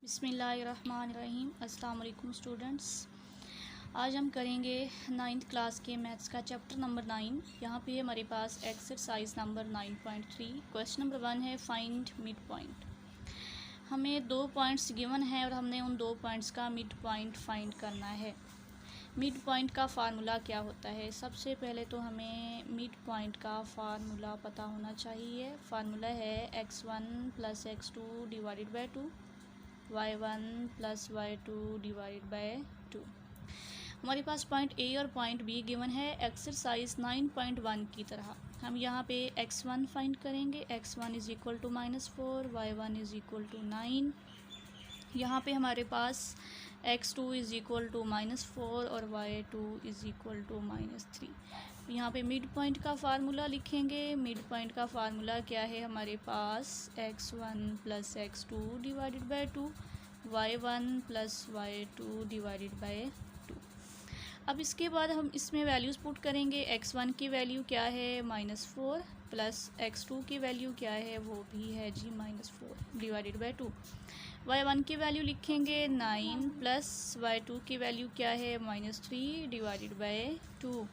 बिस्मिल्लाहिर्रहमानिर्रहीम। अस्सलाम वालेकुम स्टूडेंट्स। आज हम करेंगे 9th क्लास के मैथ्स का चैप्टर नंबर 9। यहाँ पे हमारे पास एक्सरसाइज नंबर 9.3 क्वेश्चन नंबर 1 है फाइंड मिड पॉइंट। हमें 2 पॉइंट्स गिवन है और हमने उन 2 पॉइंट्स का मिड पॉइंट फाइंड करना है। मिड पॉइंट का फार्मूला क्या होता है? सबसे पहले तो हमें मिड पॉइंट का फार्मूला पता होना चाहिए। फार्मूला है x1 + x2 divided by 2, y1 + y2 divided by 2। हमारे पास पॉइंट ए और पॉइंट बी गिवन है एक्सरसाइज 9.1 की तरह। हम यहाँ पे x1 फाइंड करेंगे। x1 = -4, y1 = 9। यहाँ पे हमारे पास x2 = -4 और y2 = -3। यहाँ पे मिड पॉइंट का फार्मूला लिखेंगे। मिड पॉइंट का फार्मूला क्या है? हमारे पास x1 + x2 divided by 2, y1 + y2 divided by 2। अब इसके बाद हम इसमें वैल्यूज़ पुट करेंगे। x1 की वैल्यू क्या है? -4 प्लस x2 की वैल्यू क्या है? वो भी है जी -4 डिवाइडेड बाय 2। y1 की वैल्यू लिखेंगे 9 प्लस y2 की वैल्यू क्या है? -3 डिवाइडेड बाय 2।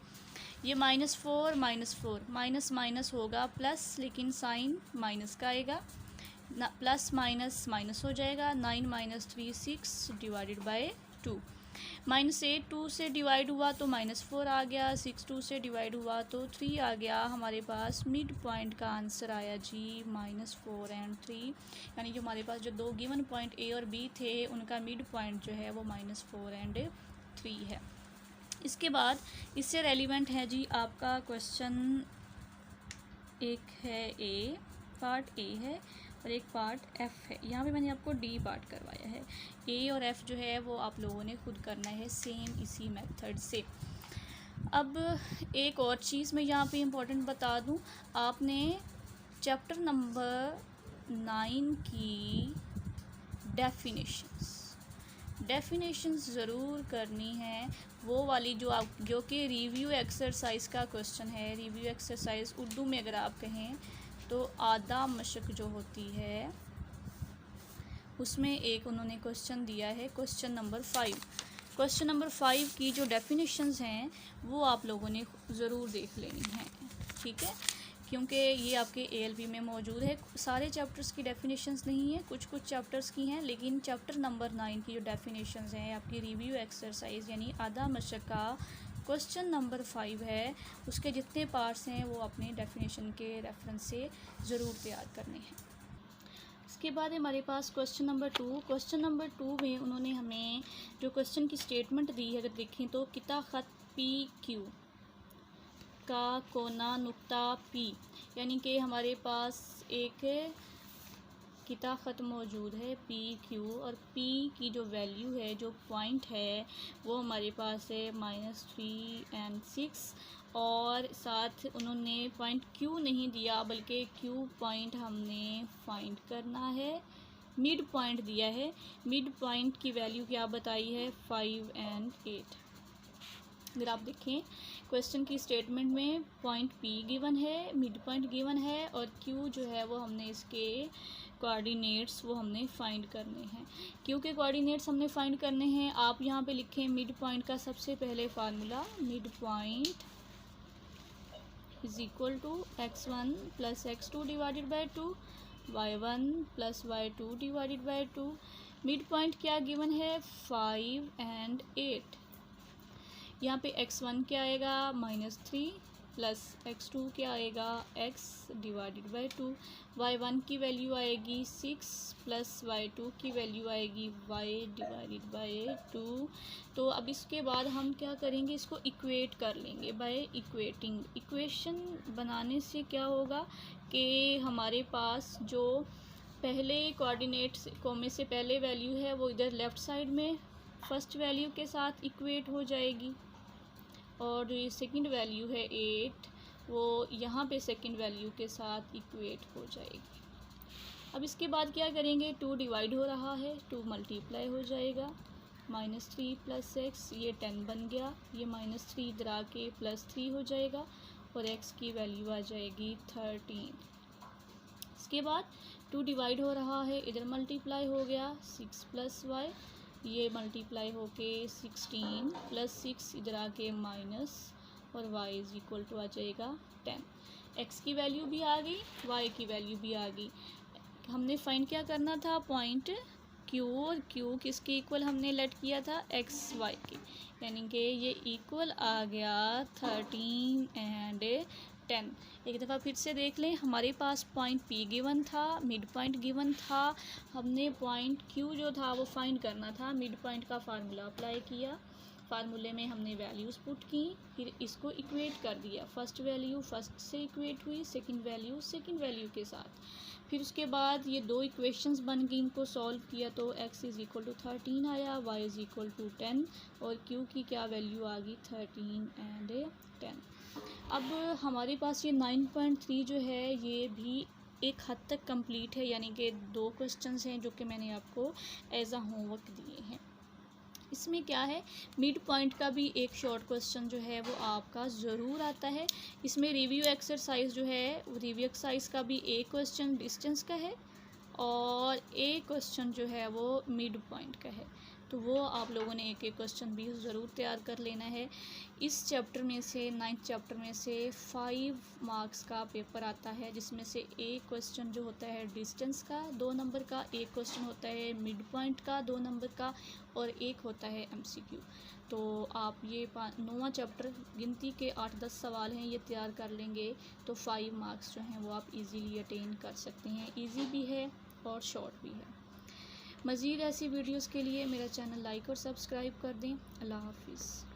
ये -4 माइनस माइनस होगा प्लस, लेकिन साइन माइनस का आएगा ना, प्लस माइनस माइनस हो जाएगा। 9 - 3 6 डिवाइडेड बाय 2। -8 2 से डिवाइड हुआ तो -4 आ गया, 6 2 से डिवाइड हुआ तो 3 आ गया। हमारे पास मिड पॉइंट का आंसर आया जी -4 और 3। यानी जो हमारे पास जो 2 गिवन पॉइंट ए और बी थे उनका मिड पॉइंट जो है वो -4 और 3 है। इसके बाद इससे रेलिवेंट है जी आपका क्वेश्चन, एक है ए, पार्ट ए है और एक पार्ट एफ है। यहाँ पे मैंने आपको डी पार्ट करवाया है। ए और एफ जो है वो आप लोगों ने खुद करना है सेम इसी मेथड से। अब एक और चीज़ मैं यहाँ पे इम्पोर्टेंट बता दूँ, आपने चैप्टर नंबर 9 की डेफिनेशंस ज़रूर करनी है। वो वाली जो कि रिव्यू एक्सरसाइज का क्वेश्चन है। रिव्यू एक्सरसाइज उर्दू में अगर आप कहें तो आधा मशक जो होती है उसमें एक उन्होंने क्वेश्चन दिया है, क्वेश्चन नंबर 5। क्वेश्चन नंबर 5 की जो डेफिनेशंस हैं वो आप लोगों ने ज़रूर देख लेनी है, ठीक है? क्योंकि ये आपके ALP में मौजूद है। सारे चैप्टर्स की डेफिनेशंस नहीं है, कुछ चैप्टर्स की हैं, लेकिन चैप्टर नंबर 9 की जो डेफिनेशंस हैं आपकी रिव्यू एक्सरसाइज यानी आधा मशक का क्वेश्चन नंबर 5 है, उसके जितने पार्ट्स हैं वो अपने डेफिनेशन के रेफरेंस से ज़रूर तैयार करने हैं। इसके बाद हमारे पास क्वेश्चन नंबर 2। क्वेश्चन नंबर 2 में उन्होंने हमें जो क्वेश्चन की स्टेटमेंट दी है, अगर देखें तो किता ख़त PQ का कोना नुक्ता P, यानी कि हमारे पास एक किता ख़त मौजूद है PQ और P की जो वैल्यू है, जो पॉइंट है वो हमारे पास है -3 और 6। और साथ उन्होंने पॉइंट Q नहीं दिया बल्कि Q पॉइंट हमने फाइंड करना है। मिड पॉइंट दिया है। मिड पॉइंट की वैल्यू क्या बताई है? 5 और 8। अगर आप देखें क्वेश्चन की स्टेटमेंट में पॉइंट P गिवन है, मिड पॉइंट गिवन है और Q जो है वो हमने इसके कोऑर्डिनेट्स वो हमने फाइंड करने हैं। Q के कोऑर्डिनेट्स हमने फाइंड करने हैं। आप यहाँ पे लिखें मिड पॉइंट का सबसे पहले formula, mid point = x1 + x2 divided by 2, y1 + y2 divided by 2। Mid point क्या गिवन है? 5 और 8। यहाँ पे x1 क्या आएगा? -3 प्लस x2 क्या आएगा? x divided by 2। y1 की वैल्यू आएगी 6 प्लस y2 की वैल्यू आएगी y डिवाइडेड बाय 2। तो अब इसके बाद हम क्या करेंगे? इसको इक्वेट कर लेंगे बाय इक्वेटिंग। इक्वेशन बनाने से क्या होगा कि हमारे पास जो पहले कोऑर्डिनेट्स को में से पहले वैल्यू है वो इधर लेफ़्ट साइड में फर्स्ट वैल्यू के साथ इक्वेट हो जाएगी और ये सेकंड वैल्यू है 8, वो यहाँ पे सेकंड वैल्यू के साथ इक्वेट हो जाएगी। अब इसके बाद क्या करेंगे? 2 डिवाइड हो रहा है, 2 मल्टीप्लाई हो जाएगा, -3 + x, ये 10 बन गया। ये -3 इधर आके +3 हो जाएगा और x की वैल्यू आ जाएगी 13। इसके बाद 2 डिवाइड हो रहा है, इधर मल्टीप्लाई हो गया 6 प्लस वाई, ये मल्टीप्लाई होके 16 प्लस 6 इधर आके माइनस, और y इज इक्वल टू आ जाएगा 10। x की वैल्यू भी आ गई, y की वैल्यू भी आ गई। हमने फाइंड क्या करना था, पॉइंट q, और q किसके इक्वल हमने लेट किया था, x y के, यानी कि ये इक्वल आ गया 13 एंड 10। एक दफ़ा फिर से देख लें, हमारे पास पॉइंट P गिवन था, मिड पॉइंट गिवन था, हमने पॉइंट Q जो था वो फाइंड करना था, मिड पॉइंट का फार्मूला अप्लाई किया, फार्मूले में हमने वैल्यूज़ पुट की, फिर इसको इक्वेट कर दिया, फर्स्ट वैल्यू फर्स्ट से इक्वेट हुई, सेकंड वैल्यू सेकंड वैल्यू के साथ, फिर उसके बाद ये दो इक्वेशंस बन गई, इनको सॉल्व किया तो x इज़ इक्वल टू 13 आया, y इज़ इक्वल टू 10, और q की क्या वैल्यू आ गई 13 एंड 10। अब हमारे पास ये 9.3 जो है ये भी एक हद तक कंप्लीट है, यानी कि 2 क्वेश्चंस हैं जो कि मैंने आपको एज अ होमवर्क दिए हैं। इसमें क्या है, मिड पॉइंट का भी एक शॉर्ट क्वेश्चन जो है वो आपका ज़रूर आता है। इसमें रिव्यू एक्सरसाइज जो है, रिव्यू एक्सरसाइज का भी एक क्वेश्चन डिस्टेंस का है और एक क्वेश्चन जो है वो मिड पॉइंट का है, तो वो आप लोगों ने एक एक क्वेश्चन भी ज़रूर तैयार कर लेना है। इस चैप्टर में से 9th चैप्टर में से 5 मार्क्स का पेपर आता है, जिसमें से एक क्वेश्चन जो होता है डिस्टेंस का 2 नंबर का, एक क्वेश्चन होता है मिड पॉइंट का 2 नंबर का, और एक होता है MCQ। तो आप ये 9वां चैप्टर गिनती के 8-10 सवाल हैं, ये तैयार कर लेंगे तो 5 मार्क्स जो हैं वो आप इजीली अटेन कर सकते हैं। इजी भी है और शॉर्ट भी है। मज़ीद ऐसी वीडियोस के लिए मेरा चैनल लाइक और सब्सक्राइब कर दें। अल्लाह हाफिज़।